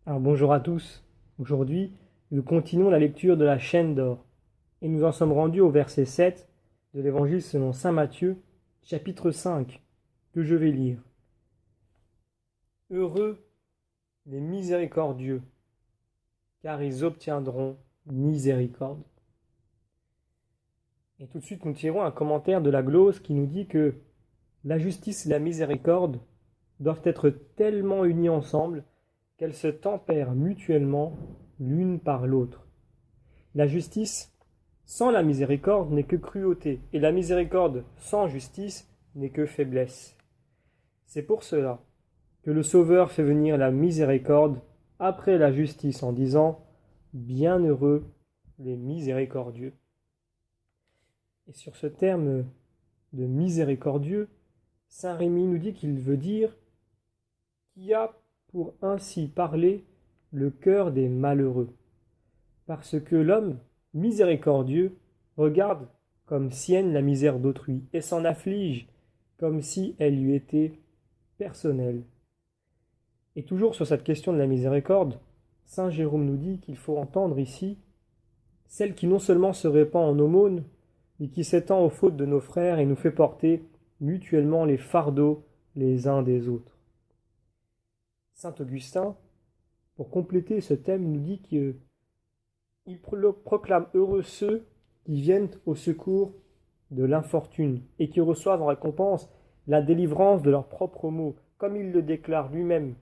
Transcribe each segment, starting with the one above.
Alors bonjour à tous. Aujourd'hui, nous continuons la lecture de la chaîne d'or et nous en sommes rendus au verset 7 de l'Évangile selon saint Matthieu, chapitre 5, que je vais lire. Heureux les miséricordieux, car ils obtiendront miséricorde. Et tout de suite, nous tirons un commentaire de la glose qui nous dit que la justice et la miséricorde doivent être tellement unies ensemble qu'elles se tempèrent mutuellement l'une par l'autre. La justice sans la miséricorde n'est que cruauté, et la miséricorde sans justice n'est que faiblesse. C'est pour cela que le Sauveur fait venir la miséricorde après la justice en disant « Bienheureux les miséricordieux ». Et sur ce terme de miséricordieux, saint Rémi nous dit qu'il veut dire « qui a pour ainsi parler le cœur des malheureux ». Parce que l'homme miséricordieux regarde comme sienne la misère d'autrui et s'en afflige comme si elle lui était personnelle. Et toujours sur cette question de la miséricorde, saint Jérôme nous dit qu'il faut entendre ici celle qui non seulement se répand en aumône, mais qui s'étend aux fautes de nos frères et nous fait porter mutuellement les fardeaux les uns des autres. Saint Augustin, pour compléter ce thème, nous dit qu'il proclame heureux ceux qui viennent au secours de l'infortune et qui reçoivent en récompense la délivrance de leurs propres maux, comme il le déclare lui-même,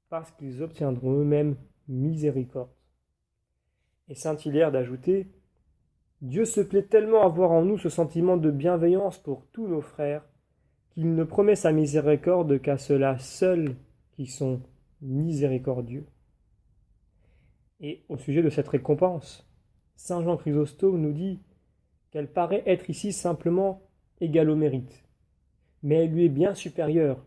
parce qu'ils obtiendront eux-mêmes miséricorde. Et saint Hilaire d'ajouter « Dieu se plaît tellement à voir en nous ce sentiment de bienveillance pour tous nos frères, qu'il ne promet sa miséricorde qu'à ceux-là seuls qui sont miséricordieux. » Et au sujet de cette récompense, saint Jean Chrysostome nous dit qu'elle paraît être ici simplement égale au mérite, mais elle lui est bien supérieure,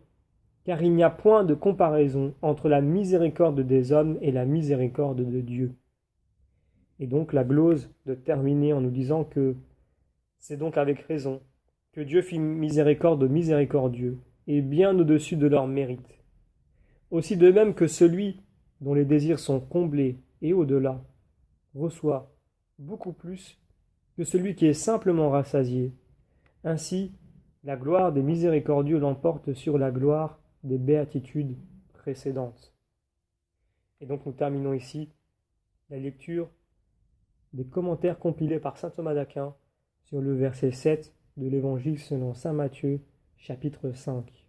car il n'y a point de comparaison entre la miséricorde des hommes et la miséricorde de Dieu. Et donc la glose de terminer en nous disant que c'est donc avec raison que Dieu fit miséricorde aux miséricordieux, et bien au-dessus de leur mérite. Aussi de même que celui dont les désirs sont comblés et au-delà, reçoit beaucoup plus que celui qui est simplement rassasié. Ainsi, la gloire des miséricordieux l'emporte sur la gloire des béatitudes précédentes. Et donc nous terminons ici la lecture des commentaires compilés par saint Thomas d'Aquin sur le verset 7 de l'Évangile selon saint Matthieu, chapitre 5.